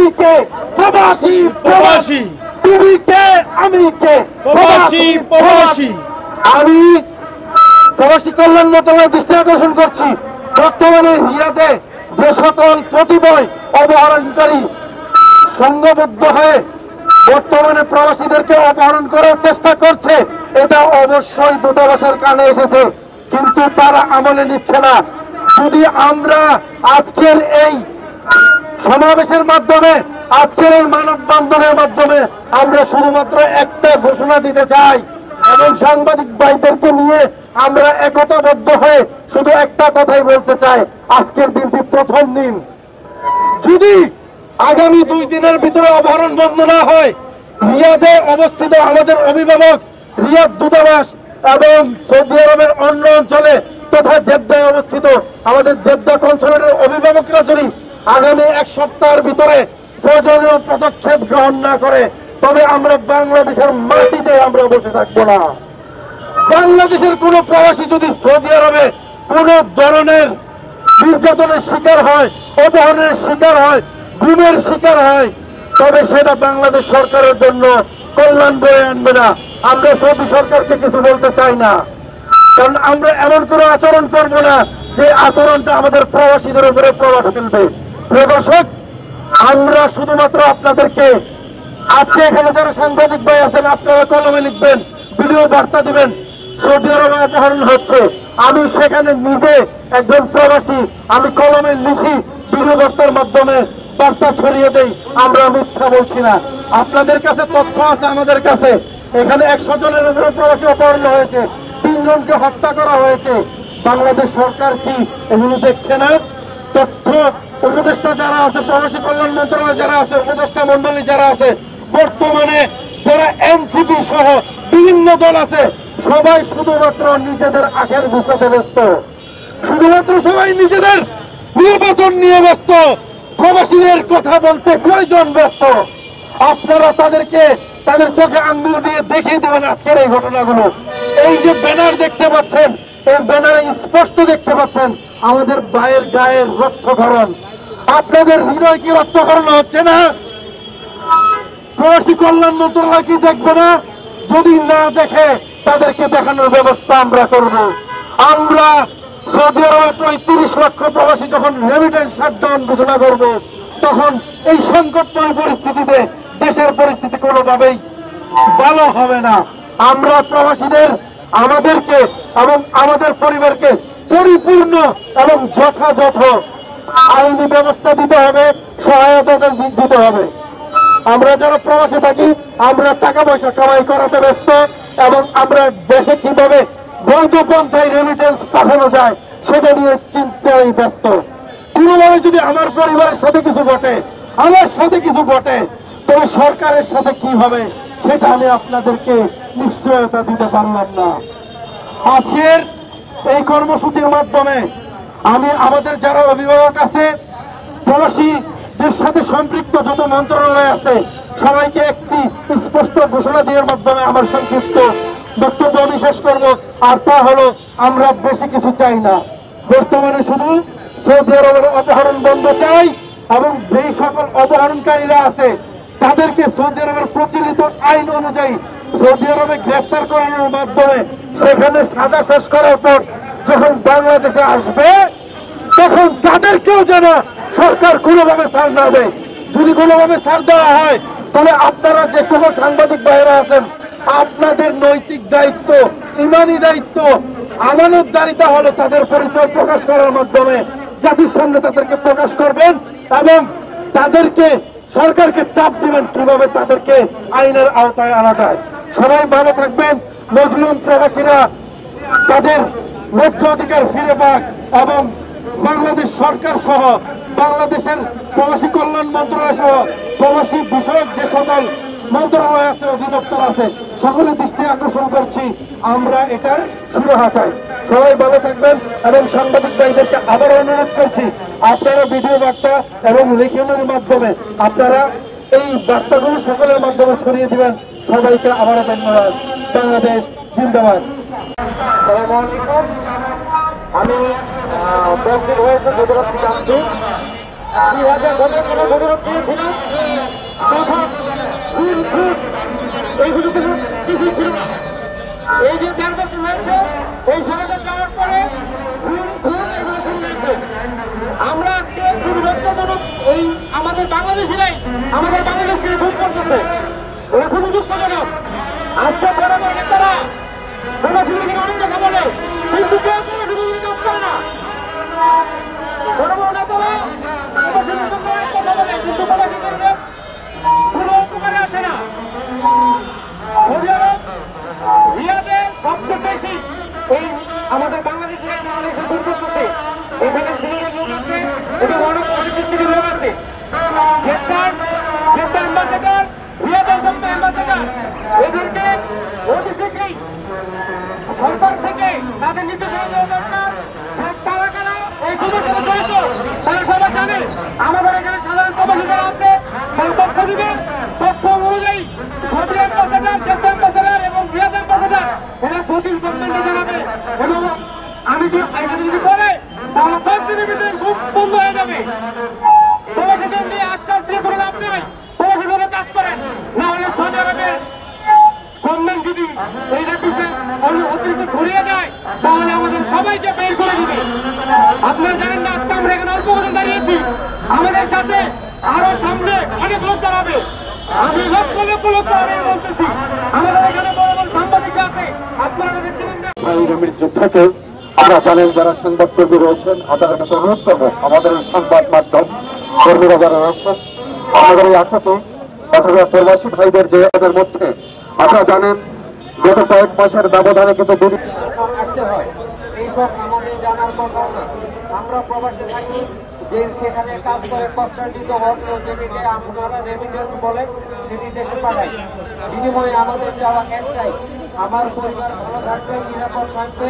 তুমি কে? প্রবাসী প্রবাসী। তুমি কে? আমি কে? প্রবাসী প্রবাসী। আমি প্রবাসী কল্যাণ মন্ত্রণালয়ের দৃষ্টি আকর্ষণ করছি, বর্তমানে রিয়াদে যে সকল কতিপয় অপহরণকারী সংঘবদ্ধ হয়ে বর্তমানে প্রবাসীদেরকে অপহরণ করার চেষ্টা করছে, এটা অবশ্যই দূতাবাসের কানে এসেছে, কিন্তু তারা আমলে নিচ্ছে না। যদি আমরা আজকের এই সমাবেশের মাধ্যমে, আজকের এই মানববন্ধনের মাধ্যমে আমরা শুধুমাত্র একটা ঘোষণা দিতে চাই এবং সাংবাদিক ভাইদেরকে নিয়ে আমরা একতাবদ্ধ হয়ে শুধু একটা কথাই বলতে চাই, আজকের দিনটি প্রথম দিন। যদি আগামী 2 দিনের ভিতরে অপহরণ বন্ধ না হয়, রিয়াদে অবস্থিত আমাদের অভিভাবক রিয়াদ দূতাবাস এবং সৌদি আরবের অন্য অঞ্চলে তথা জেদ্দায় অবস্থিত আমাদের জেদ্দা কনসুলেটের অভিভাবকরা যদি আগামী 1 সপ্তাহের ভিতরে প্রয়োজনীয় পদক্ষেপ গ্রহণ না করে, তবে আমরা বাংলাদেশের মাটিতে আমরা বসে থাকবো না। বাংলাদেশের কোন প্রবাসী যদি সৌদি আরবে কোন ধরনের নির্যাতনের শিকার হয়, অপহরণের শিকার হয়, গুমের শিকার হয়, তবে সেটা বাংলাদেশ সরকারের জন্য কল্যাণ বয়ে আনবে না। আমরা সৌদি সরকারকে কিছু বলতে চাই না, কারণ আমরা এমন কোনো আচরণ করব না যে আচরণটা আমাদের প্রবাসীদের উপরে প্রভাব ফেলবে। প্রিয় দর্শক, আমরা শুধুমাত্র আপনাদেরকে আজকে এখানে যারা সাংবাদিক ভাই আছেন, আপনারা কলমে লিখবেন, ভিডিও বার্তা দিবেন, সৌদি আরবে অপহরণ হচ্ছে। আমি সেখানে নিজে একজন প্রবাসী, আমি কলমে লিখি, ভিডিও বার্তার মাধ্যমে বার্তা ছড়িয়ে দেই। আমরা মিথ্যা বলছি না, আপনাদের কাছে তথ্য আছে, আমাদের কাছে এখানে 100 জনের উপরে প্রবাসী অপহরণ হয়েছে, 3 জনকে হত্যা করা হয়েছে। বাংলাদেশ সরকার কি এগুলো দেখছে না? তথ্য উপদেষ্টা যারা আছে, প্রবাসী কল্যাণ মন্ত্রণালয় যারা আছে, উপদেষ্টা মন্ডলী যারা আছে, বর্তমানে যারা এনসিপি সহ বিভিন্ন দল আছে, সবাই শুধুমাত্র নিজেদের আখের গুছাতে ব্যস্ত, শুধুমাত্র সবাই নিজেদের নির্বাচন নিয়ে ব্যস্ত। প্রবাসীদের কথা বলতে কয়জন ব্যস্ত? আপনারা তাদেরকে তাদের চোখে আঙ্গুল দিয়ে দেখিয়ে দেবেন আজকের এই ঘটনাগুলো। এই যে ব্যানার দেখতে পাচ্ছেন, এই ব্যানারে স্পষ্ট দেখতে পাচ্ছেন আমাদের ভাইয়ের গায়ের রক্তক্ষরণ। আপনাদের হৃদয় কি রক্তক্ষরণ হচ্ছে না? প্রবাসী কল্যাণ মন্ত্রণালয় কি দেখবে না? যদি না দেখে তাদেরকে দেখানোর ব্যবস্থা আমরা করব। আমরা সৌদি আরবে প্রায় 30 লক্ষ প্রবাসী যখন রেমিটেন্স শাটডাউন ঘোষণা করব, তখন এই সংকটময় পরিস্থিতিতে দেশের পরিস্থিতি কোনোভাবেই ভালো হবে না। আমরা প্রবাসীদের আমাদেরকে এবং আমাদের পরিবারকে পরিপূর্ণ এবং যথাযথ আইনি ব্যবস্থা দিতে হবে, সহায়তা দিতে হবে। আমরা যারা প্রবাসে থাকি, আমরা টাকা পয়সা কামাই করাতে ব্যস্ত এবং আমরা দেশে কিভাবে বৈধ পন্থায় রেমিটেন্স পাঠানো যায় সেটা নিয়ে চিন্তায় ব্যস্ত। কোনোভাবে যদি আমার পরিবারের সাথে কিছু ঘটে, আমার সাথে কিছু ঘটে, তবে সরকারের সাথে কি হবে সেটা আমি আপনাদেরকে নিশ্চয়তা দিতে পারলাম না। আজকের এই কর্মসূচির মাধ্যমে আমি আমাদের যারা অভিভাবক আছে, প্রবাসীদের সাথে সম্পৃক্ত যত মন্ত্রণালয় আছে, সবাইকে একটি স্পষ্ট ঘোষণা দেওয়ার মাধ্যমে আমার সংক্ষিপ্ত বক্তব্য আমি শেষ করব। আর তা হলো, আমরা বেশি কিছু চাই না। বর্তমানে শুধু সৌদি আরবের অপহরণ বন্ধ চাই এবং যেই সকল অপহরণকারীরা আছে তাদেরকে সৌদি আরবের প্রচলিত আইন অনুযায়ী সৌদি আরবে গ্রেফতার করানোর মাধ্যমে সেখানে সাজা শেষ করার পর যখন বাংলাদেশে আসবে, তখন তাদেরকেও যেন সরকার কোনোভাবে ছাড় না দেয়। যদি কোনোভাবে ছাড় দেওয়া হয়, তাহলে আপনারা যে সকল সাংবাদিক ভাইয়েরা আছেন, আপনাদের নৈতিক দায়িত্ব, ইমানি দায়িত্ব, আমানতদারিতা হলো তাদের পরিচয় প্রকাশ করার মাধ্যমে জাতির সামনে তাদেরকে প্রকাশ করবেন এবং তাদেরকে সরকারকে চাপ দিবেন কিভাবে তাদেরকে আইনের আওতায় আনা যায়। সবাই ভালো থাকবেন। মজলুম প্রবাসীরা তাদের ন্যায্য অধিকার ফিরে পাক এবং বাংলাদেশ সরকার সহ বাংলাদেশের প্রবাসী কল্যাণ মন্ত্রণালয় সহ প্রবাসী বিষয়ক যে সকল মন্ত্রণালয় আছে, অধিদপ্তর আছে, সকলের দৃষ্টি আকর্ষণ করছি, আমরা এটার সুরাহা চাই। সবাই ভালো থাকবেন এবং সাংবাদিক ভাইদেরকে আবার অনুরোধ করছি, আপনারা ভিডিও বার্তা এবং লেখনের মাধ্যমে আপনারা এই বার্তাগুলো সকলের মাধ্যমে ছড়িয়ে দিবেন। সবাইকে আবারও ধন্যবাদ। বাংলাদেশ জিন্দাবাদ। আসসালামু আলাইকুম। আমি উপস্থিত হয়েছে জানছি দিয়েছিলাম তখন এইগুলো কোনো কিছু ছিল না। এই যে ১৩ বছর হয়েছে এই সরকার যাওয়ার পরে এগুলো শুরু হয়েছে। আমরা আজকে খুব লজ্জাজনক এই আমাদের বাংলাদেশিরাই আমাদের বাংলাদেশকে ভোট করতেছে, এটা খুবই দুঃখজনক। আজকে বড় বড় নেতারা প্রবাসীদেরকে অনেক কথা বলে কিন্তু কেউ প্রবাসীদের কাজ করে না। বড় বড় নেতারা প্রবাসীদের জন্য অনেক কথা বলে কিন্তু প্রবাসীদের কোনো উপকারে আসে না। রিয়াদে সবচেয়ে বেশি এই আমাদের বাংলাদেশের বাংলাদেশের ভোট করতেছে। এখানে সিনিয়র লোক আছে, এটা অনেক ডিস্ট্রিক্টের লোক আছে। গ্রেপ্তার অ্যাম্বাসেডার, রিয়াদের জন্য অ্যাম্বাসেডার, এদেরকে অতি শীঘ্রই সরকার থেকে তাদের নির্দেশনা দেওয়া দরকার। তারা কারা এই খুনের সাথে জড়িত তারা সবাই জানে। আমাদের এখানে সাধারণ প্রবাসী যারা আছে তারা তথ্য দিবেন। তথ্য অনুযায়ী সৌদি অ্যাম্বাসেডার, জেদ্দা অ্যাম্বাসেডার এবং রিয়াদ অ্যাম্বাসেডার এরা সঠিক গভর্নমেন্টে জানাবে এবং আমি যদি করে তাহলে 10 দিনের ভিতরে খুব বন্ধ হয়ে যাবে। প্রবাসীদের নিয়ে আশ্বাস দিয়ে কোনো লাভ নেই। প্রবাসীদের কাজ করেন, না হলে সৌদি আরবের গভর্নমেন্ট যদি এই বিষয়ে অতিরিক্ত ছড়িয়ে যায় তাহলে আমাদের সবাইকে বের করে দিবে। আপনারা জানেন না আজকে আমরা এখানে অল্প করে দাঁড়িয়েছি, আমাদের সাথে আরো সামনে অনেক লোক দাঁড়াবে। আমি লক্ষ লক্ষ লোক দাঁড়িয়ে বলতেছি, আমাদের এখানে বড় বড় সাংবাদিক আছে, আপনারা চিনেন না। যোদ্ধাকে আমরা জানেন যারা সংবাদকর্মী রয়েছেন আপনাদের কাছে অনুরোধ করবো আমাদের সংবাদ মাধ্যম কর্মীরা যারা রয়েছেন আমাদের এই আটকে অথবা প্রবাসী ভাইদের যে এদের মধ্যে আপনারা জানেন গত কয়েক মাসের ব্যবধানে কিন্তু আসতে হয়, এইসব আমাদের জানার কথা না। আমরা প্রবাসে থাকি, যে সেখানে কাজ করে কষ্টার্জিত অর্থ যেটিকে আপনারা রেমিটেন্স বলেন সেটি দেশে পাঠাই। বিনিময়ে আমাদের চাওয়া একটাই, আমার পরিবার ভালো থাকবে, নিরাপদ থাকবে।